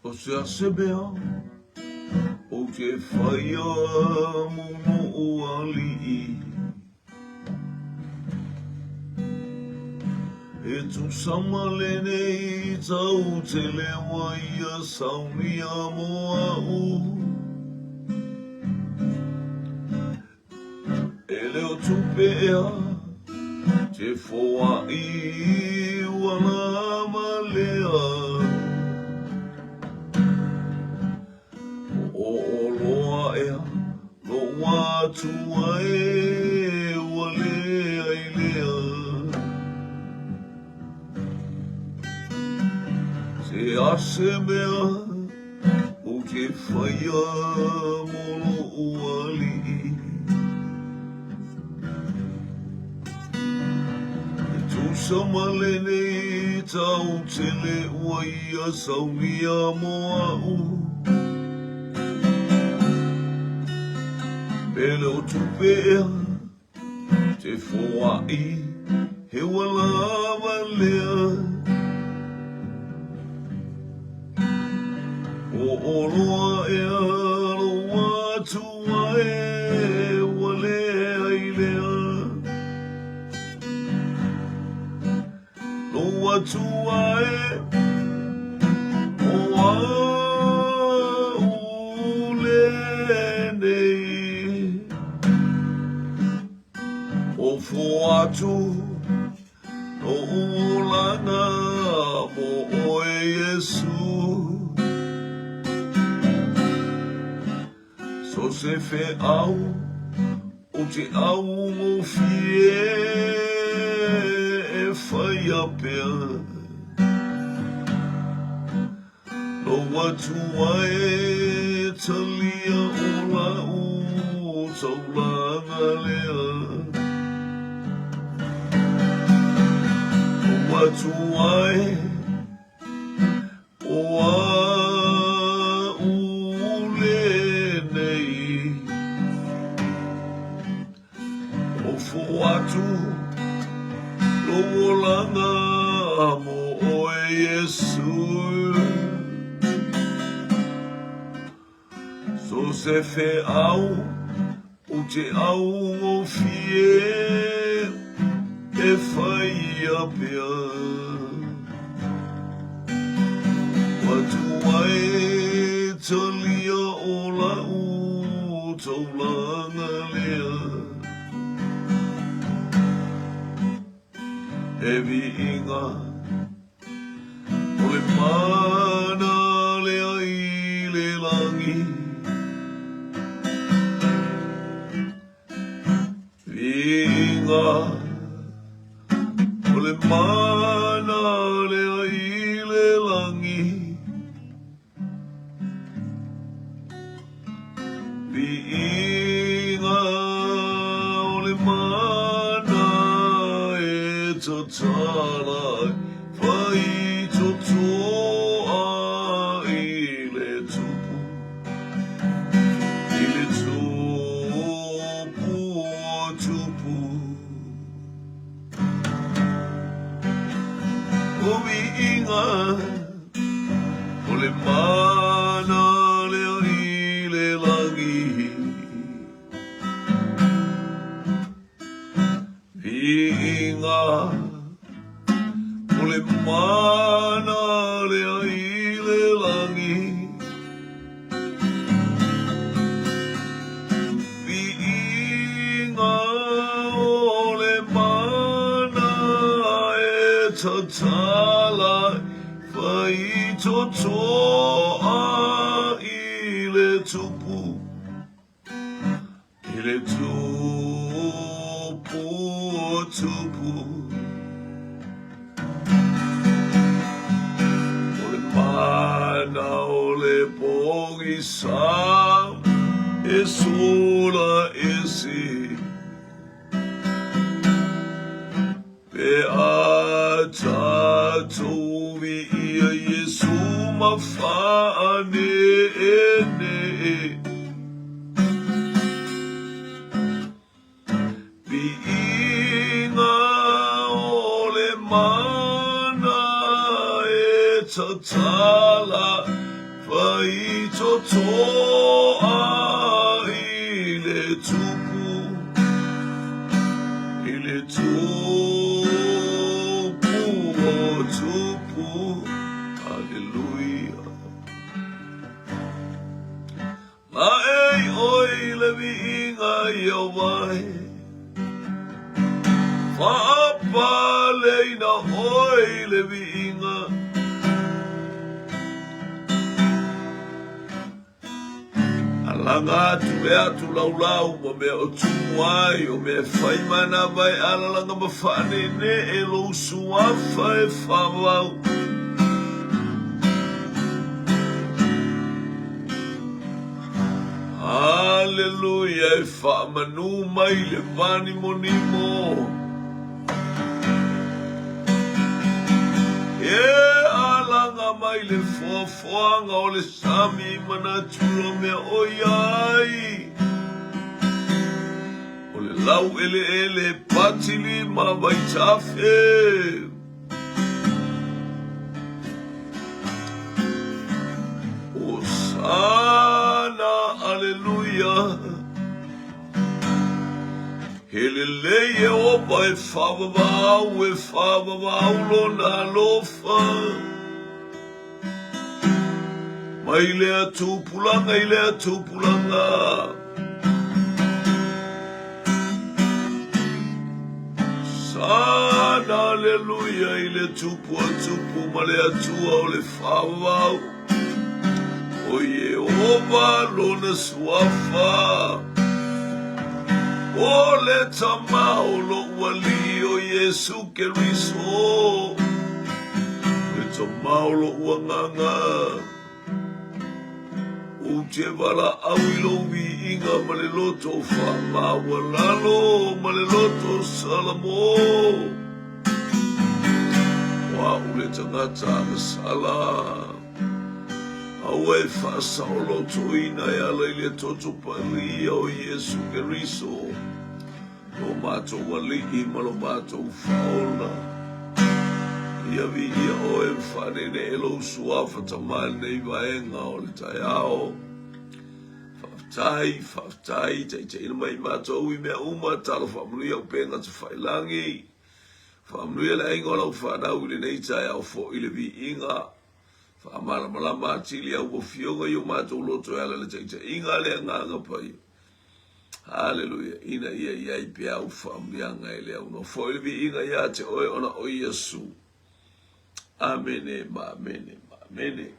O se asebea o ke whaia mono o ali'i. E tu samale nei tau te lewa ia saunia moa u. E leo tupea te foa i wana malea. O loa ea, loa tua e wale ai lea. Se ase mea o ke whaia mono o ali'i. E tu samale nei tau tele ua ia saunia moa u. Pele o tupea te foa'i he walawa lea. O oloa e aloa tua e wale ai lea. Loa tua e oa ule nei. O foatu no ulanga mo o Yesu. So se fe au o te au mo fie e whai apea. Loa tua e talia o la u taulanga lea. Loa tua e oa Foatu lo'olanga mo o Yesu. So se fe au o te au o fie e whai apea. Watua e talia o la u taulanga lea. E vi inga o le mana lea i le langi. Vi inga o le mana lea i le langi. Vi inga o le mana tala whai totoa i le tupu. I le tupu o tupu. O mi inga o le mana lea i le langi. Inga o le mana lea i le langi. Vi inga o le mana e tatala whai totoa i le tupu. I le tupu. O le mana o le pogi sa e sola e si. Pe a tātou vi ia Yesu ma whaane e ne. Vi inga o le mana e tatala Fai totoa ile tupu o tupu. Hallelujah. Ai oi le vinga yo vai. Fa leina oi le vinga. Alanga tu mea tu laulau ma mea o tumuai o mea whai mana vai alalanga ma whane ne e lo suafa e whawau. Hallelujah e whamanu mai le vani monimo. Alanga mai le fofoanga o le sami mana tula mea oiai. O le lau ele patili ma vai tafe. Osana, hallelujah. Helele opa e whawawau lona lofa. Mai lea tūpulanga i lea tūpulanga. Sana, hallelujah, i le tupu a tupu ma lea tua o le whawawau. O Yehova lona suafa. O le tamao lo wali o Yesu Keriso. Le tamao lo wanganga. O te wala awilo vi inga maleloto fa mawalalo maleloto salamo. Wa ule tangata sala. Awe fa saulo toina ya le toto palia o Yesu Keriso. Lo mato wali malo mato faula. Ia vi ia o e whare ne elo suafa tamal nei vaenga o le taiao. Whaftai, te ina mai mato ui mea uma talo whamnuia o penga te whailangi. Whamnuia le ingo lau whanau le nei taiao fo ile vi inga. Whamara malama atili au o fionga i o mato loto ala le te inga le nganga pai. Hallelujah. Ina ia iai pia au whamrianga ele au no fo ile vi inga ia te oe ona o Yesu. Amene, ma amene, ma amene.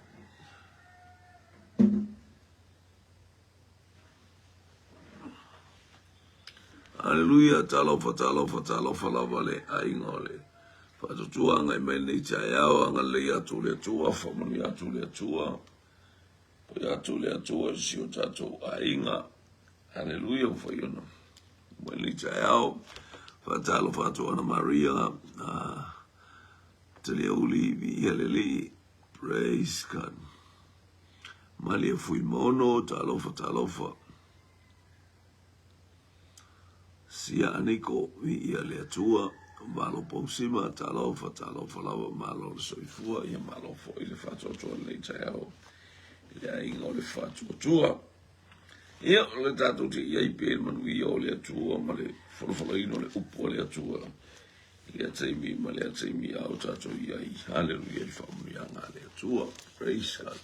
Hallelujah, talofa lava le aingole. Whatutuanga i mai nei tia iau, anga lei atu le atua, whamani atu le atua. Poi atu le atua, si o tatou ainga. Hallelujah, whaiona. Mai nei tia iau, whatalofa atu ana Maria, Talia uli vi ialeli, praise God. Malia fui mono, talofa. Sia aniko vi iale atua, malo pausima, talofa lava malo le soifua, ia malo fo ile fatu atua le taiao, ile ainga o le fatu atua. Ia le tatu te iai pēr manui o le atua, ma le whalawhalaino le upo le atua. Ia teimi, ma le teimi au tato iai, hallelujah, i whamunianga le atua, praise God.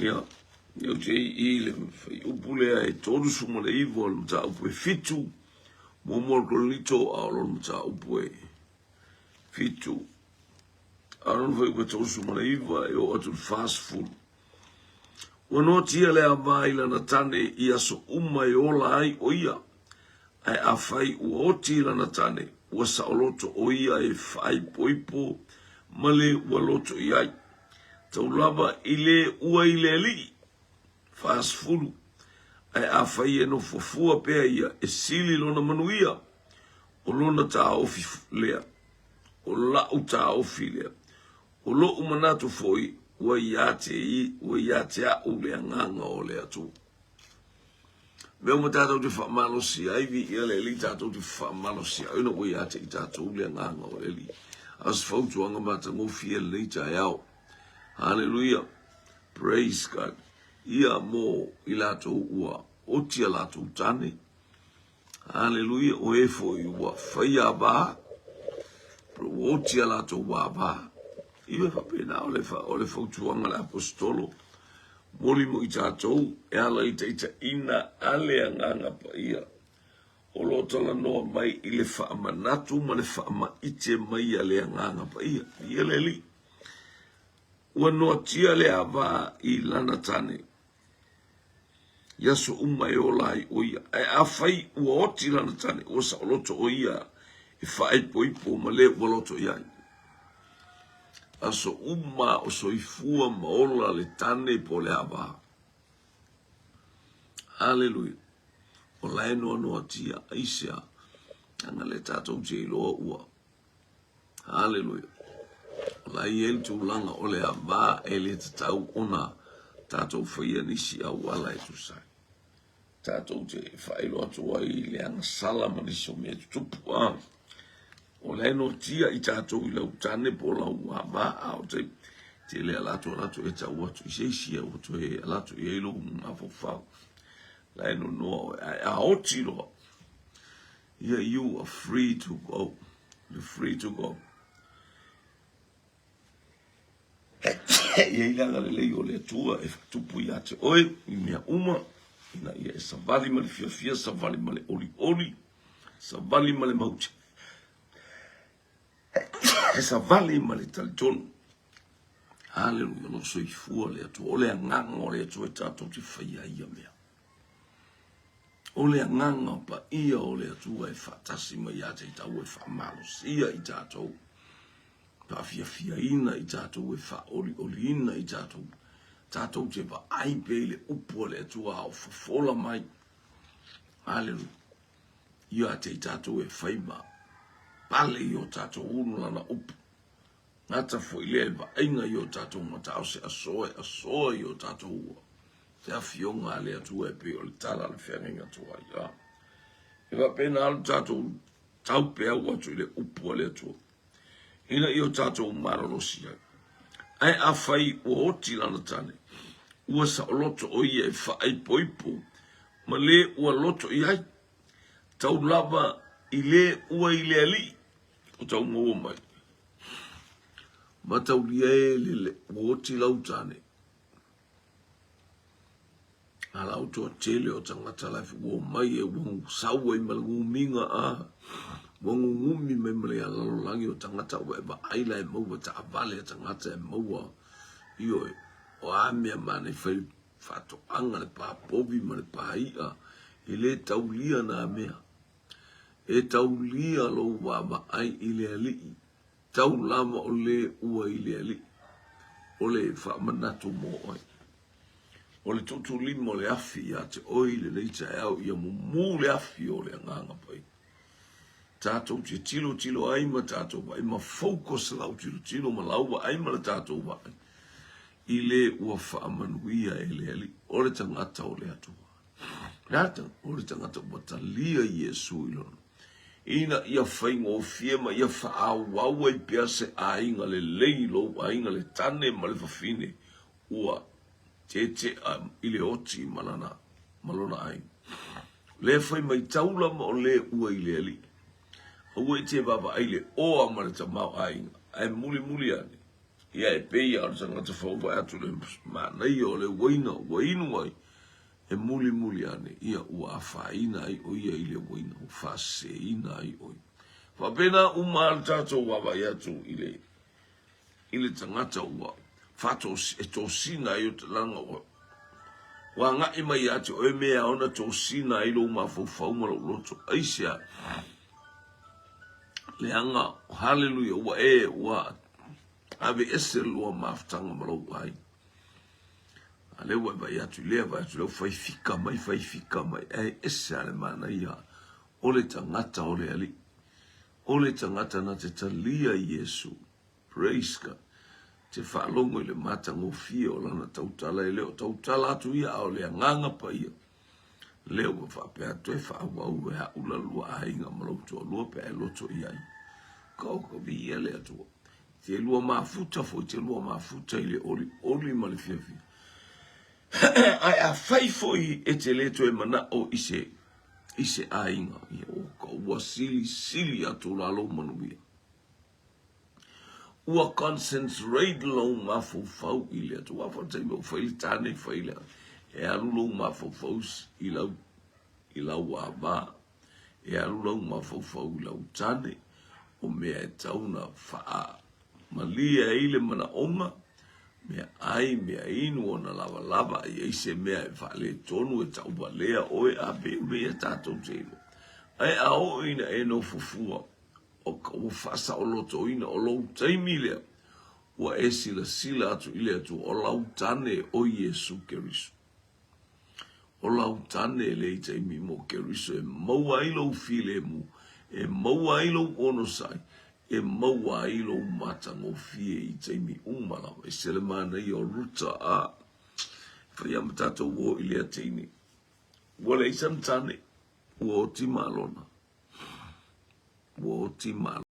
Ia, Yo te ile fai upulea e toru suma le iwo al mta upu e fitu momor kolito a olo mta upu e fitu aron fai ua toru suma le iwa e o atu fast food wano tia le amaila na tane i aso uma e ola ai o ia ai a fai ua oti la na tane ua saoloto o ia e fai poipo male ua loto iai tau lava ile ua ile li fast food ai a fai e no fofua pea ia e sili lona manuia o lona ta ofi lea o lau ta ofi lea o lo umanatu foi ua iate a u lea nganga o lea tu mea uma tātou te whamalosi ai vi ia le li tātou te whamalosi ai no ua iate i tātou u lea nganga o le li as fautuanga mata ngofi e le ta iau hallelujah Praise God. Ia mo ilato ua otia lato tane. Hallelujah. O efo ua whaia ba. Otia lato wa ba. Iwe whapena ole whautuanga le apostolo. Moli mo i tātou. E ala ita ina alea nganga pa ia. O lo tala noa mai i le whaamanatu ma le whaamaite mai alea nganga pa ia. Ia le li. Ua noa tia le ava i lana tane. Yaso umai o lai o ia. E a whai ua oti lana tane. Ua sa oloto o ia. E whae poipo ma le ua loto iai. Aso uma o soifua maola le tane po le ava. Hallelujah. O lai noa noa tia aisea. Anga le tatou te iloa ua. Hallelujah. Lai el tu langa o le ava e le tatau ona tatou whaia nisi au ala e tu sai. Tatou te whaelo atu ai le anga salama nisi o mea tupu a. O le no tia i tatou i lau tane po lau ava au te le alato e tau atu i seisia o to e alato i eilo ma fofau. Lai no no a oti loa. Yeah, you are free to go. You're free to go. Ia ilanga le lei o le tua e tupu i ate oe i mea uma ina ia e savali ma le fiafia, savali ma le oli, savali ma le mauti. E savali ma le talitonu. Hallelujah, no so i fua le atu, o le anganga o le atu e tatou te whaia ia mea. O le anganga pa ia o le atu e whatasi ma ia te tau e whamalo sia i tatou. Pa fia ina i tātou e wha oli ina i tātou. Tātou te pa aipe le upo le atua au whafola mai. Hallelujah. Ia te i tātou e whaima. Pale i o tātou unulana upo. Ngata fo i lea pa inga i o tātou matao se asoe i o tātou ua. Te awhionga le atua e pe o le tala le whenga tua ia. E wa pena alu tātou taupe au atu i le upo le atua. Ina i o tātou marorosi ai. Ai a whai o oti lana tane. Ua sa o loto o ia e whaai poipo. Ma le ua loto i ai. Tau lava i le ua i le ali. O tau mua mai. Ma tau lia e le o oti lau tane. A lau toa tele o tangata laifu ua mai e wangu saua i malangu minga a. Wangu ngumi me mele alalo langi o tangata o eba aila e maua ta avale e tangata e maua io e o amea mane whai whato anga le pā povi ma le pā ia e le taulia na amea e taulia lo wama ai i le alii tau lama o le ua i le alii o le whamanatu mo ai o le tutu limo le afi a te oi le leita e au ia mumu le afi o le anganga pai tātou te tilo ai ma tātou wa, i ma focus lau tilo ma lau wa ai ma le tātou wa. I le ua whaamanuia e le ali, o le tangata o le atua. Rata, o le tangata ua talia Iesu ilona. Ina ia whaingo o fiema, ia whaawawa i pia se a inga le leilo, a inga le tane ma le whawhine, ua te i le oti malona ai. Le whai mai taula ma o le ua i le ali. Ua i te baba aile o a marita mau ainga. Ai muli ane. Ia e pei a rata ngata whauwa atu le manai o le wainu ai. E muli ane. Ia ua a whaina ai o ia i le waina. O whaseina ai oi. Whapena umar tato wawa i atu i le tangata ua. Whato e tō sina ai o te langa o. Wa ngai mai atu o e mea ona tō sina ai lo umawhau mara uloto. Aisea. Le anga, hallelujah, ua ave ese lua maftanga marau ai. A le ua vai atu lea leu fai fika mai, e ese ale mana ia, o le tangata o le ali. O le tangata na te talia Iesu, praise God. Te whaalongo i le matango fia o lana tautala e leo, tautala atu ia o le anganga pa ia. Leo wa whapea toe whaawau e haula lua ainga marau toa lua pe e loto iai. Koko vi ele atua. Te lua mafuta foi te lua mafuta ile oli ma le fiafi. ai a faifoi e te le toe mana o ise ainga ia o ka ua sili atu lalo manuia. Ua concentrate lo mafofau i le atu wafa te mo faili tane faila e alu lo mafofau i lau ava e alu lo mafofau i lau tane o mea e tauna faa malia ile mana onga mea ai mea inu ona lava i eise mea e fale tonu e tau balea oe a be mea tatou teilo ai a o ina e no fufua o ka ua fasa o loto ina o lou taimi lea ua e sila atu ile atu o lau tane o Yesu Keriso. O lau tane le i taimi mo Keriso e maua ilo file mu, e maua ilo ono sai, e maua ilo matango fie i taimi umala, e selemana i o ruta a whaiamatato wo ile a teini. Wale isam tane, wo ti malona. Wo ti malona.